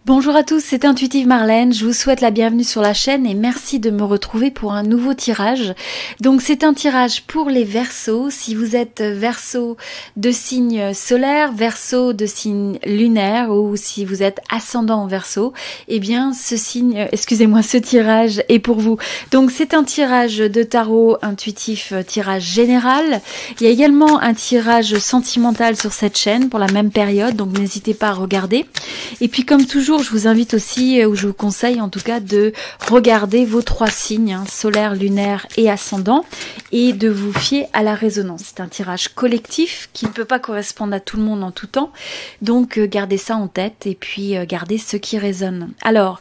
Bonjour à tous, c'est Intuitive Marlène, je vous souhaite la bienvenue sur la chaîne et merci de me retrouver pour un nouveau tirage. Donc c'est un tirage pour les Verseaux, si vous êtes Verseau de signe solaire, Verseau de signe lunaire ou si vous êtes ascendant en Verseau, eh bien ce tirage est pour vous. Donc c'est un tirage de tarot intuitif, tirage général. Il y a également un tirage sentimental sur cette chaîne pour la même période, donc n'hésitez pas à regarder. Et puis comme toujours, je vous invite aussi, ou je vous conseille en tout cas, de regarder vos 3 signes, solaire, lunaire et ascendant, et de vous fier à la résonance. C'est un tirage collectif qui ne peut pas correspondre à tout le monde en tout temps, donc gardez ça en tête et puis gardez ce qui résonne. Alors,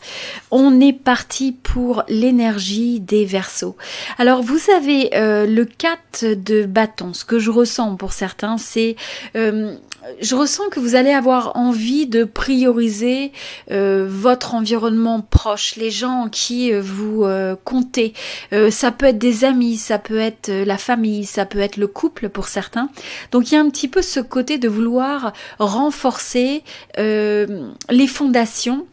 on est parti pour l'énergie des Verseaux. Alors, vous avez le 4 de bâton. Ce que je ressens pour certains, c'est... je ressens que vous allez avoir envie de prioriser votre environnement proche, les gens en qui vous comptez. Ça peut être des amis, ça peut être la famille, ça peut être le couple pour certains. Donc il y a un petit peu ce côté de vouloir renforcer les fondations,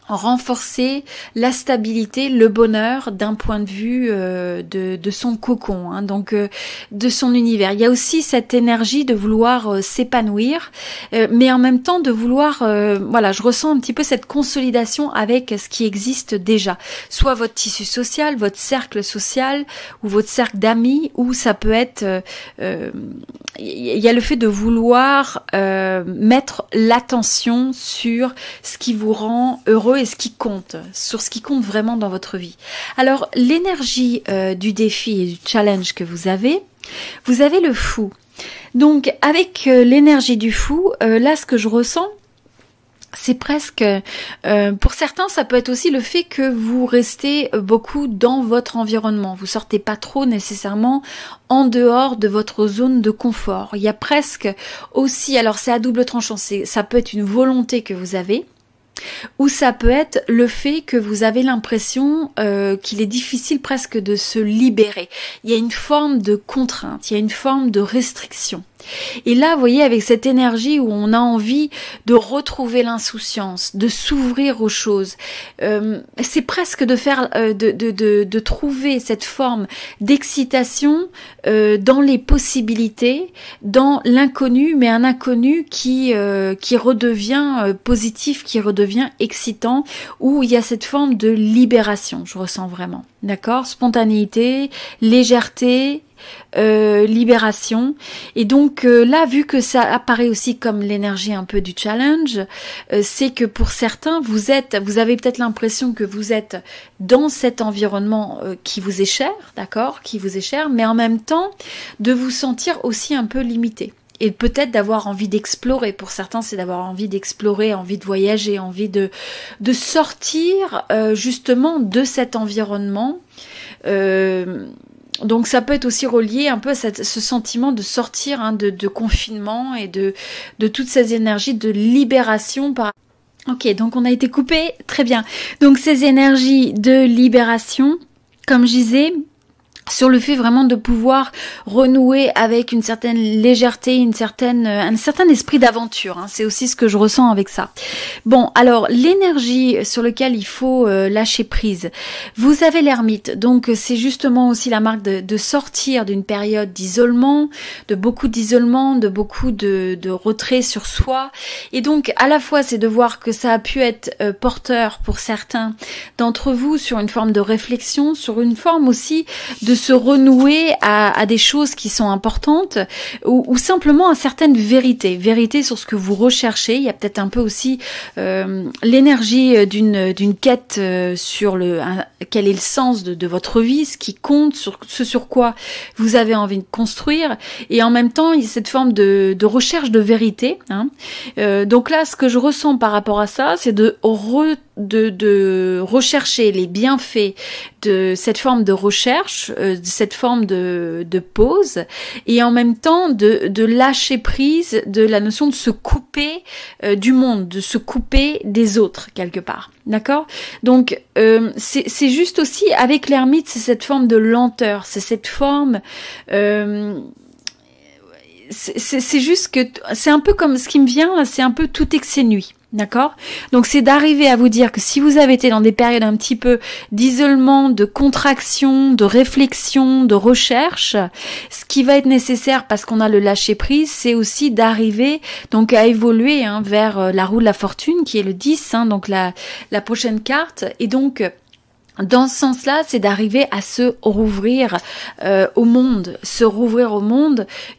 renforcer la stabilité, le bonheur d'un point de vue de son cocon, hein, donc de son univers. Il y a aussi cette énergie de vouloir s'épanouir, mais en même temps de vouloir, voilà, je ressens un petit peu cette consolidation avec ce qui existe déjà, soit votre tissu social, votre cercle social ou votre cercle d'amis, ou ça peut être, il y a le fait de vouloir mettre l'attention sur ce qui vous rend heureux et ce qui compte, sur ce qui compte vraiment dans votre vie. Alors, l'énergie du défi et du challenge que vous avez le fou. Donc, avec l'énergie du fou, là, ce que je ressens, c'est presque, pour certains, ça peut être aussi le fait que vous restez beaucoup dans votre environnement. Vous sortez pas trop nécessairement en dehors de votre zone de confort. Il y a presque aussi, alors c'est à double tranchant, ça peut être une volonté que vous avez, ou ça peut être le fait que vous avez l'impression qu'il est difficile presque de se libérer. Il y a une forme de contrainte, il y a une forme de restriction. Et là, vous voyez, avec cette énergie où on a envie de retrouver l'insouciance, de s'ouvrir aux choses, c'est presque de faire, de trouver cette forme d'excitation dans les possibilités, dans l'inconnu, mais un inconnu qui redevient positif, qui redevient excitant, où il y a cette forme de libération, je ressens vraiment. D'accord ? Spontanéité, légèreté, libération. Et donc là, vu que ça apparaît aussi comme l'énergie un peu du challenge, c'est que pour certains, vous avez peut-être l'impression que vous êtes dans cet environnement qui vous est cher, d'accord, qui vous est cher, mais en même temps de vous sentir aussi un peu limité. Et peut-être d'avoir envie d'explorer. Pour certains, c'est d'avoir envie d'explorer, envie de voyager, envie de sortir justement de cet environnement. Donc ça peut être aussi relié un peu à ce sentiment de sortir, hein, de confinement et de toutes ces énergies de libération par... Ok, donc on a été coupé, très bien. Donc ces énergies de libération, comme je disais, sur le fait vraiment de pouvoir renouer avec une certaine légèreté, un certain esprit d'aventure, hein. C'est aussi ce que je ressens avec ça. Bon, alors l'énergie sur laquelle il faut lâcher prise. Vous avez l'ermite, donc c'est justement aussi la marque de sortir d'une période d'isolement, de beaucoup de retrait sur soi. Et donc à la fois c'est de voir que ça a pu être porteur pour certains d'entre vous sur une forme de réflexion, sur une forme aussi de se renouer à des choses qui sont importantes ou simplement à certaines vérités sur ce que vous recherchez. Il y a peut-être un peu aussi l'énergie d'une quête sur quel est le sens de votre vie, ce qui compte, ce sur quoi vous avez envie de construire, et en même temps il y a cette forme de recherche de vérité, hein. Donc là, ce que je ressens par rapport à ça, c'est de rechercher les bienfaits de cette forme de recherche, de cette forme de pause, et en même temps de lâcher prise de la notion de se couper du monde, de se couper des autres quelque part. D'accord ? Donc c'est juste aussi avec l'ermite, c'est cette forme de lenteur, c'est cette forme c'est juste que c'est un peu comme ce qui me vient là, c'est un peu tout nuit. D'accord? Donc c'est d'arriver à vous dire que si vous avez été dans des périodes un petit peu d'isolement, de contraction, de réflexion, de recherche, ce qui va être nécessaire parce qu'on a le lâcher prise, c'est aussi d'arriver donc à évoluer vers la roue de la fortune qui est le 10, donc la prochaine carte. Et donc dans ce sens-là, c'est d'arriver à se rouvrir au monde,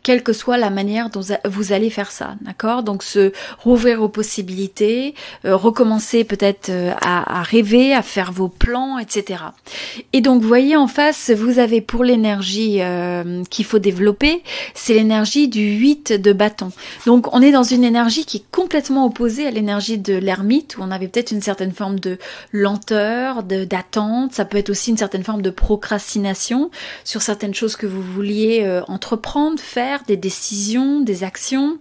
quelle que soit la manière dont vous allez faire ça, d'accord? Donc se rouvrir aux possibilités, recommencer peut-être à rêver, à faire vos plans, etc. Et donc, vous voyez en face, vous avez pour l'énergie qu'il faut développer, c'est l'énergie du 8 de bâton. Donc, on est dans une énergie qui est complètement opposée à l'énergie de l'ermite, où on avait peut-être une certaine forme de lenteur, d'attente. Ça peut être aussi une certaine forme de procrastination sur certaines choses que vous vouliez entreprendre, faire, des décisions, des actions.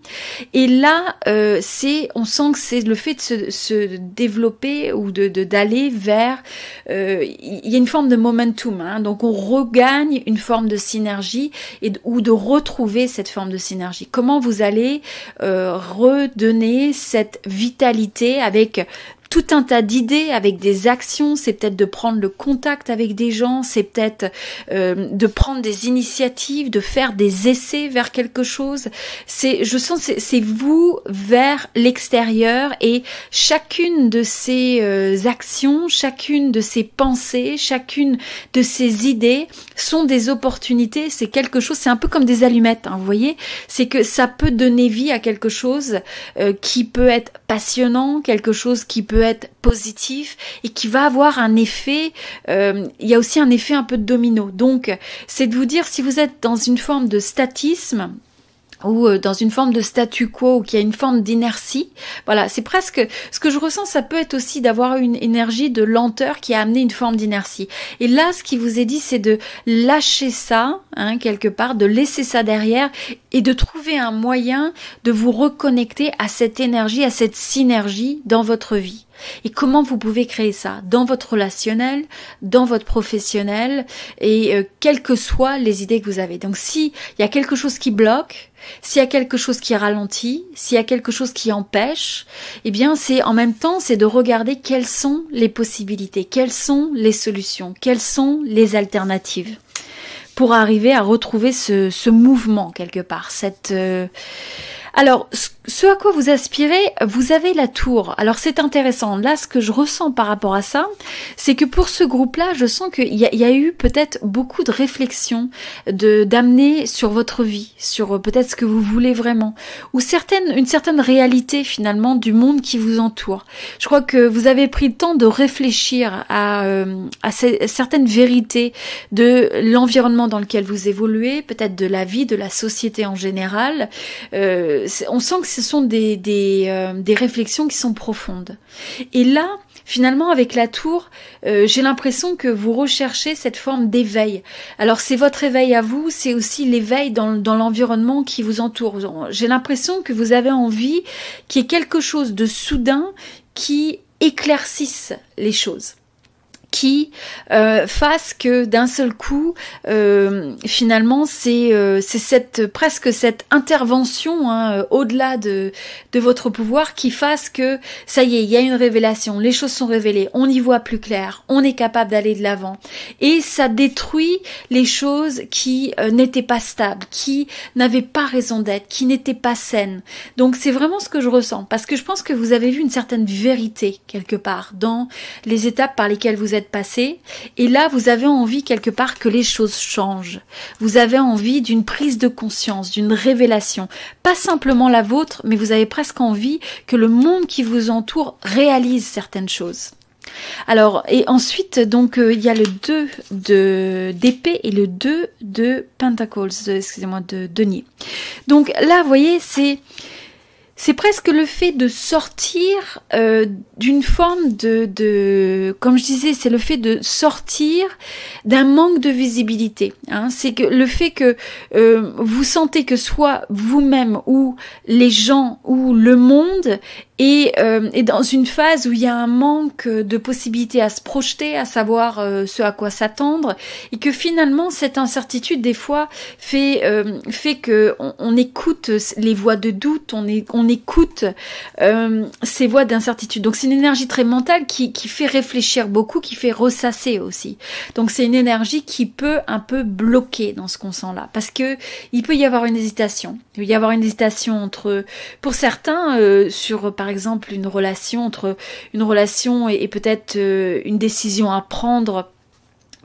Et là, on sent que c'est le fait de se développer ou d'aller vers... il y a une forme de momentum, donc on regagne une forme de synergie ou de retrouver cette forme de synergie. Comment vous allez redonner cette vitalité avec tout un tas d'idées, avec des actions, c'est peut-être de prendre le contact avec des gens, c'est peut-être de prendre des initiatives, de faire des essais vers quelque chose. Je sens c'est vous vers l'extérieur et chacune de ces actions, chacune de ces pensées, chacune de ces idées sont des opportunités, c'est quelque chose, c'est un peu comme des allumettes, vous voyez, c'est que ça peut donner vie à quelque chose qui peut être passionnant, quelque chose qui peut être positif et qui va avoir un effet, il y a aussi un effet un peu de domino. Donc, c'est de vous dire si vous êtes dans une forme de statisme ou dans une forme de statu quo, ou qu'il y a une forme d'inertie, voilà, c'est presque, ce que je ressens, ça peut être aussi d'avoir une énergie de lenteur qui a amené une forme d'inertie. Et là, ce qui vous est dit, c'est de lâcher ça, quelque part, de laisser ça derrière et de trouver un moyen de vous reconnecter à cette énergie, à cette synergie dans votre vie. Et comment vous pouvez créer ça? Dans votre relationnel, dans votre professionnel, et quelles que soient les idées que vous avez. Donc s'il y a quelque chose qui bloque, s'il y a quelque chose qui ralentit, s'il y a quelque chose qui empêche, eh bien c'est en même temps, c'est de regarder quelles sont les possibilités, quelles sont les solutions, quelles sont les alternatives pour arriver à retrouver ce mouvement quelque part, Alors, ce à quoi vous aspirez, vous avez la tour. Alors, c'est intéressant. Là, ce que je ressens par rapport à ça, c'est que pour ce groupe-là, je sens qu'il y a eu peut-être beaucoup de réflexions d'amener sur votre vie, sur peut-être ce que vous voulez vraiment, ou une certaine réalité finalement du monde qui vous entoure. Je crois que vous avez pris le temps de réfléchir à certaines vérités de l'environnement dans lequel vous évoluez, peut-être de la vie, de la société en général. On sent que ce sont des réflexions qui sont profondes. Et là, finalement, avec la tour, j'ai l'impression que vous recherchez cette forme d'éveil. Alors, c'est votre éveil à vous, c'est aussi l'éveil dans l'environnement qui vous entoure. J'ai l'impression que vous avez envie qu'il y ait quelque chose de soudain qui éclaircisse les choses, qui fasse que d'un seul coup, finalement, c'est presque cette intervention au-delà de votre pouvoir qui fasse que ça y est, il y a une révélation, les choses sont révélées, on y voit plus clair, on est capable d'aller de l'avant, et ça détruit les choses qui n'étaient pas stables, qui n'avaient pas raison d'être, qui n'étaient pas saines. Donc c'est vraiment ce que je ressens, parce que je pense que vous avez vu une certaine vérité quelque part dans les étapes par lesquelles vous êtes passé, et là vous avez envie quelque part que les choses changent. Vous avez envie d'une prise de conscience, d'une révélation, pas simplement la vôtre, mais vous avez presque envie que le monde qui vous entoure réalise certaines choses. Alors, et ensuite, donc, il y a le 2 d'épée et le 2 de pentacles, excusez-moi, de denier. Donc là, vous voyez, c'est presque le fait de sortir d'une forme comme je disais, c'est le fait de sortir d'un manque de visibilité. C'est que le fait que vous sentez que soit vous-même ou les gens ou le monde et dans une phase où il y a un manque de possibilités à se projeter, à savoir ce à quoi s'attendre, et que finalement cette incertitude des fois fait que on écoute les voix de doute, on écoute ces voix d'incertitude. Donc c'est une énergie très mentale qui fait réfléchir beaucoup, qui fait ressasser aussi. Donc c'est une énergie qui peut un peu bloquer dans ce qu'on sent là, parce que il peut y avoir une hésitation. Il peut y avoir une hésitation entre, pour certains, sur par exemple une relation, entre une relation et peut-être une décision à prendre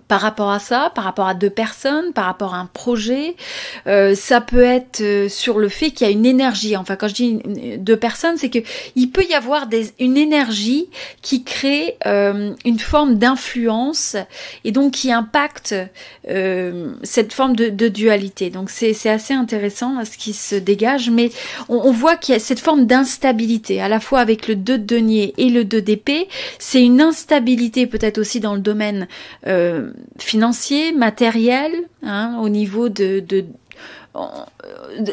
par rapport à ça, par rapport à deux personnes, par rapport à un projet. Ça peut être sur le fait qu'il y a une énergie. Enfin, quand je dis deux personnes, c'est que il peut y avoir une énergie qui crée une forme d'influence et donc qui impacte cette forme de dualité. Donc c'est assez intéressant ce qui se dégage, mais on voit qu'il y a cette forme d'instabilité, à la fois avec le 2 de denier et le 2 d'épée. C'est une instabilité peut-être aussi dans le domaine financier, matériel, hein, au niveau de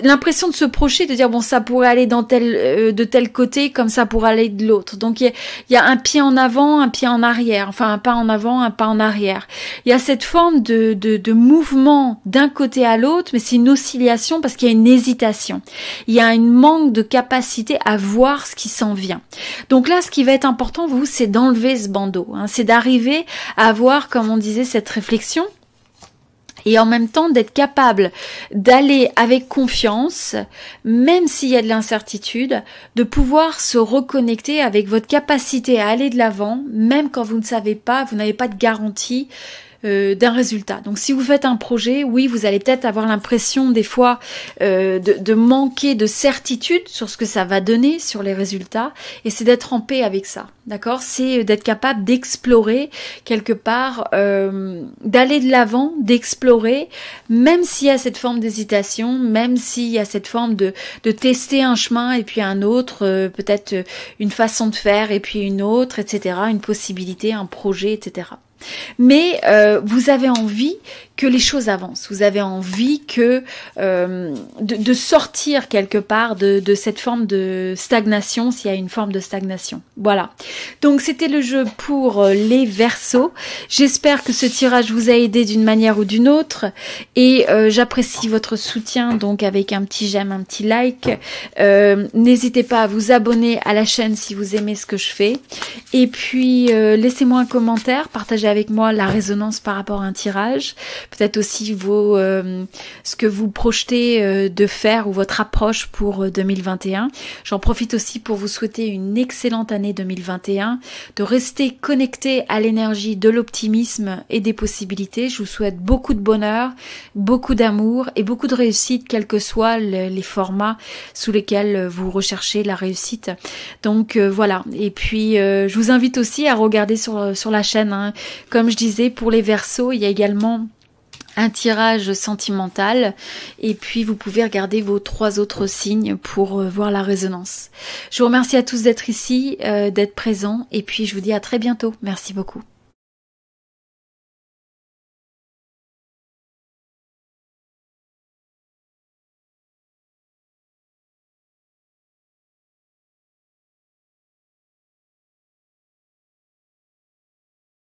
l'impression de se projeter, de dire bon ça pourrait aller dans de tel côté comme ça pourrait aller de l'autre. Donc il y a un pied en avant, un pied en arrière, enfin un pas en avant, un pas en arrière. Il y a cette forme de mouvement d'un côté à l'autre, mais c'est une oscillation parce qu'il y a une hésitation. Il y a un manque de capacité à voir ce qui s'en vient. Donc là, ce qui va être important, vous, c'est d'enlever ce bandeau, hein, c'est d'arriver à avoir, comme on disait, cette réflexion. Et en même temps d'être capable d'aller avec confiance, même s'il y a de l'incertitude, de pouvoir se reconnecter avec votre capacité à aller de l'avant, même quand vous ne savez pas, vous n'avez pas de garantie d'un résultat. Donc si vous faites un projet, oui, vous allez peut-être avoir l'impression des fois de manquer de certitude sur ce que ça va donner, sur les résultats, et c'est d'être en paix avec ça, d'accord? C'est d'être capable d'explorer quelque part, d'aller de l'avant, d'explorer, même s'il y a cette forme d'hésitation, même s'il y a cette forme de tester un chemin et puis un autre, peut-être une façon de faire et puis une autre, etc., une possibilité, un projet, etc. Mais vous avez envie que les choses avancent, vous avez envie que de sortir quelque part de cette forme de stagnation, s'il y a une forme de stagnation. Voilà, donc c'était le jeu pour les Verseaux. J'espère que ce tirage vous a aidé d'une manière ou d'une autre, et j'apprécie votre soutien, donc avec un petit j'aime, un petit like. N'hésitez pas à vous abonner à la chaîne si vous aimez ce que je fais, et puis laissez-moi un commentaire, partagez avec moi la résonance par rapport à un tirage, peut-être aussi ce que vous projetez de faire ou votre approche pour 2021. J'en profite aussi pour vous souhaiter une excellente année 2021, de rester connecté à l'énergie de l'optimisme et des possibilités. Je vous souhaite beaucoup de bonheur, beaucoup d'amour et beaucoup de réussite, quels que soient les formats sous lesquels vous recherchez la réussite. Donc voilà, et puis je vous invite aussi à regarder sur la chaîne, hein. Comme je disais, pour les Verseaux, il y a également un tirage sentimental, et puis vous pouvez regarder vos 3 autres signes pour voir la résonance. Je vous remercie à tous d'être ici, d'être présents, et puis je vous dis à très bientôt. Merci beaucoup.